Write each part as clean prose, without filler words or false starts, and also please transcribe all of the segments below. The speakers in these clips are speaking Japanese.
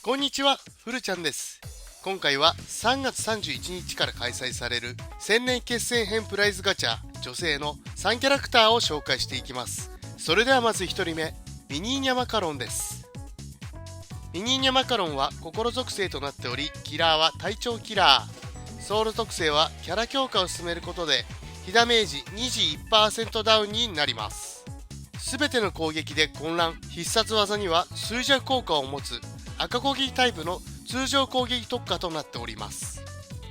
こんにちは、ふるちゃんです。今回は3月31日から開催される千年決戦編プライズガチャ女性の3キャラクターを紹介していきます。それではまず1人目、ミニーニャマカロンです。ミニーニャマカロンは心属性となっており、キラーは体調キラー。ソウル特性はキャラ強化を進めることで被ダメージ 21% ダウンになります。すべての攻撃で混乱、必殺技には衰弱効果を持つ赤攻撃タイプの通常攻撃特化となっております。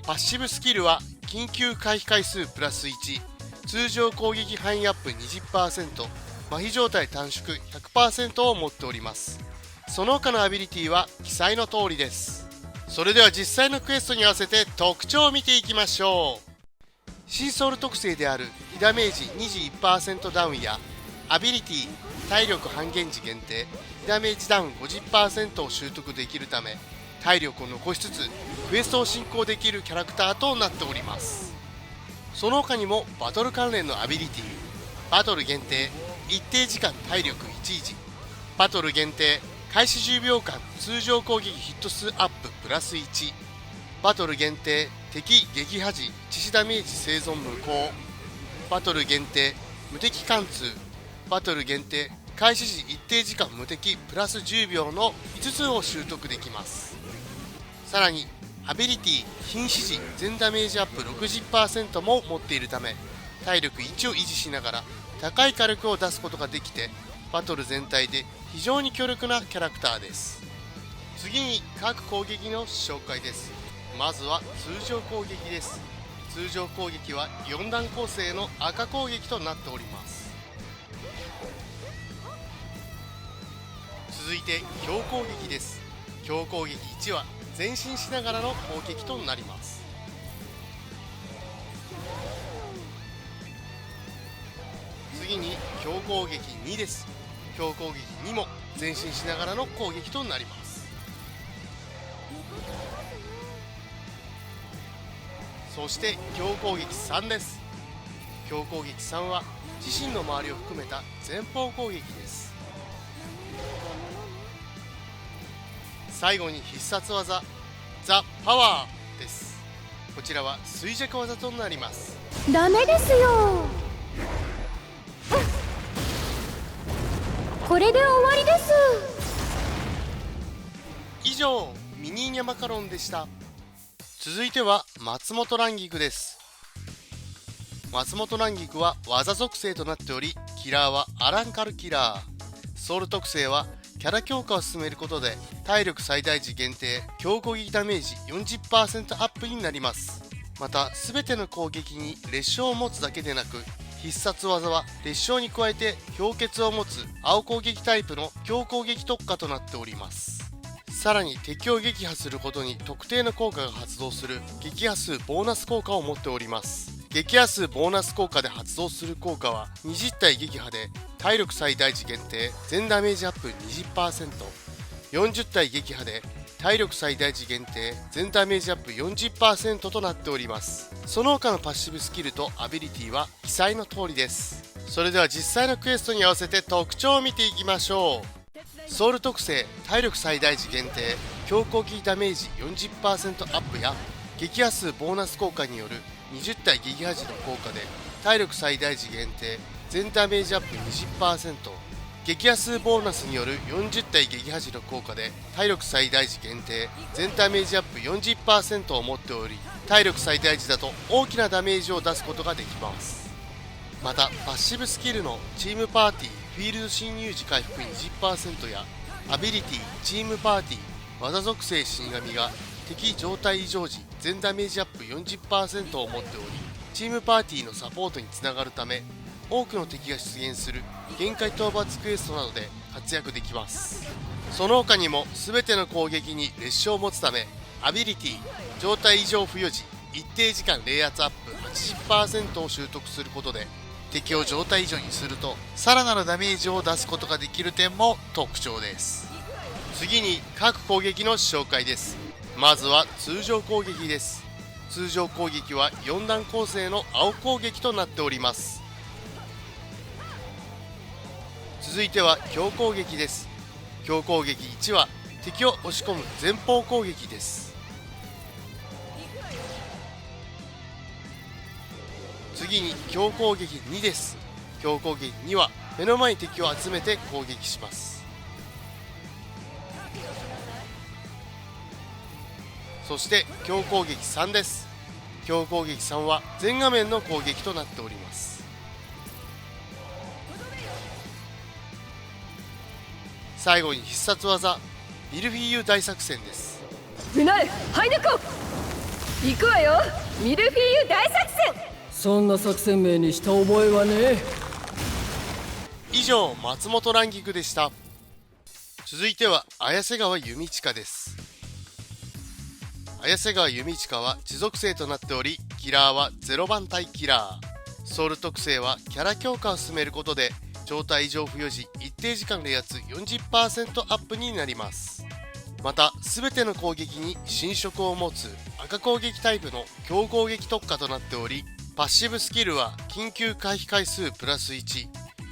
パッシブスキルは緊急回避回数プラス1、通常攻撃範囲アップ 20%、麻痺状態短縮 100% を持っております。その他のアビリティは記載の通りです。それでは実際のクエストに合わせて特徴を見ていきましょう。新ソウル特性である被ダメージ 21% ダウンやアビリティ体力半減時限定被ダメージダウン 50% を習得できるため、体力を残しつつクエストを進行できるキャラクターとなっております。その他にもバトル関連のアビリティ、バトル限定一定時間体力1維持、バトル限定開始10秒間通常攻撃ヒット数アッププラス1、バトル限定敵撃破時致死ダメージ生存無効、バトル限定無敵貫通、バトル限定開始時一定時間無敵プラス10秒の5つを習得できます。さらにアビリティ瀕死時全ダメージアップ 60% も持っているため、体力1を維持しながら高い火力を出すことができて、バトル全体で非常に強力なキャラクターです。次に各攻撃の紹介です。まずは通常攻撃です。通常攻撃は4段構成の赤攻撃となっております。続いて強攻撃です。強攻撃1は前進しながらの攻撃となります。次に強攻撃2です。強攻撃2も前進しながらの攻撃となります。そして強攻撃3です。強攻撃3は自身の周りを含めた前方攻撃です。最後に必殺技ザ・パワーです。こちらは衰弱技となります。ダメですよ。これで終わりです。以上ミニーニャマカロンでした。続いては松本蘭菊です。松本蘭菊は技属性となっており、キラーはアランカルキラー。ソウル特性はキャラ強化を進めることで体力最大時限定強攻撃ダメージ 40% アップになります。また全ての攻撃に列車を持つだけでなく、必殺技は列車に加えて氷結を持つ青攻撃タイプの強攻撃特化となっております。さらに敵を撃破することに特定の効果が発動する撃破数ボーナス効果を持っております。撃破数ボーナス効果で発動する効果は20体撃破で体力最大時限定全ダメージアップ 20%、 40体撃破で体力最大時限定全ダメージアップ 40% となっております。その他のパッシブスキルとアビリティは記載の通りです。それでは実際のクエストに合わせて特徴を見ていきましょう。ソウル特性体力最大時限定強攻撃ダメージ 40% アップや撃破数ボーナス効果による20体撃破時の効果で体力最大時限定全ダメージアップ 20%、 撃破数ボーナスによる40体撃破時の効果で体力最大時限定全ダメージアップ 40% を持っており、体力最大時だと大きなダメージを出すことができます。またパッシブスキルのチームパーティーフィールド侵入時回復 20% やアビリティチームパーティー技属性死神が敵状態異常時全ダメージアップ 40% を持っており、チームパーティーのサポートにつながるため多くの敵が出現する限界討伐クエストなどで活躍できます。その他にも全ての攻撃に列車を持つため、アビリティ状態異常付与時一定時間冷圧アップ 80% を習得することで敵を状態異常にするとさらなるダメージを出すことができる点も特徴です。次に各攻撃の紹介です。まずは通常攻撃です。通常攻撃は4段構成の青攻撃となっております。続いては強攻撃です。強攻撃1は敵を押し込む前方攻撃です。次に強攻撃2です。強攻撃2は目の前に敵を集めて攻撃します。そして強攻撃3です。強攻撃3は全画面の攻撃となっております。最後に必殺技ミルフィーユ大作戦です。うなえ、ハイネコ行くわよ。ミルフィーユ大作戦。そんな作戦名にした覚えはね。以上、松本蘭菊でした。続いては綾瀬川弓近です。綾瀬川弓近は持続性となっており、キラーは0番隊キラー。ソウル特性はキャラ強化を進めることで状態異常付与時一定時間冷圧 40% アップになります。また全ての攻撃に侵食を持つ赤攻撃タイプの強攻撃特化となっており、パッシブスキルは緊急回避回数プラス1、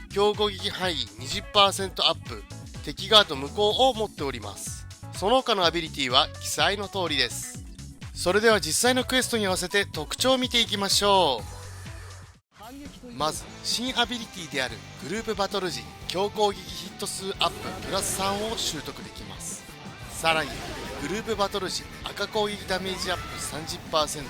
強攻撃範囲 20% アップ、敵ガード無効を持っております。その他のアビリティは記載の通りです。それでは実際のクエストに合わせて特徴を見ていきましょう。まず新アビリティであるグループバトル時強攻撃ヒット数アッププラス3を習得できます。さらにグループバトル時赤攻撃ダメージアップ 30% や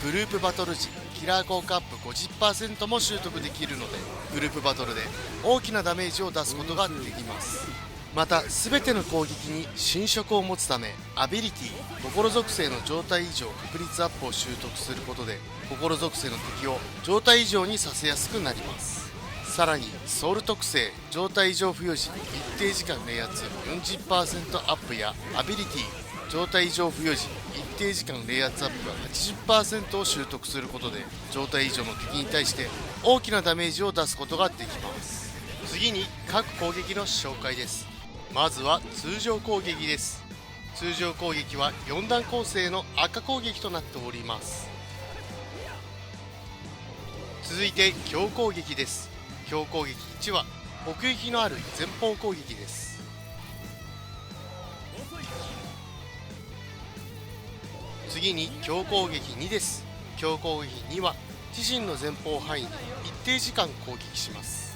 グループバトル時キラー効果アップ 50% も習得できるので、グループバトルで大きなダメージを出すことができます。また全ての攻撃に侵食を持つためアビリティ心属性の状態異常確率アップを習得することで心属性の敵を状態異常にさせやすくなります。さらにソウル特性状態異常付与時一定時間冷圧 40% アップやアビリティ状態異常付与時一定時間冷圧アップ 80% を習得することで状態異常の敵に対して大きなダメージを出すことができます。次に各攻撃の紹介です。まずは通常攻撃です。通常攻撃は4段構成の赤攻撃となっております。続いて強攻撃です。強攻撃1は奥行きのある前方攻撃です。次に強攻撃2です。強攻撃2は自身の前方範囲に一定時間攻撃します。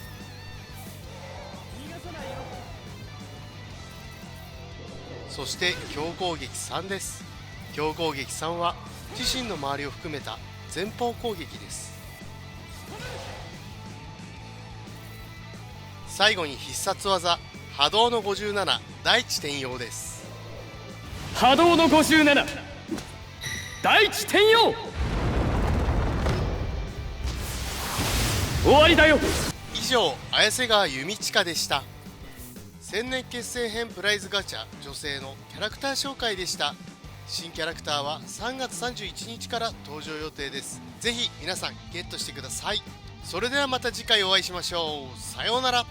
そして強攻撃3です。強攻撃3は自身の周りを含めた前方攻撃です。最後に必殺技波動の57大地転用です。波動の57大地転用終わりだよ。以上、綾瀬川弓近でした。千年結成編プライズガチャ女性のキャラクター紹介でした。新キャラクターは3月31日から登場予定です。ぜひ皆さんゲットしてください。それではまた次回お会いしましょう。さようなら。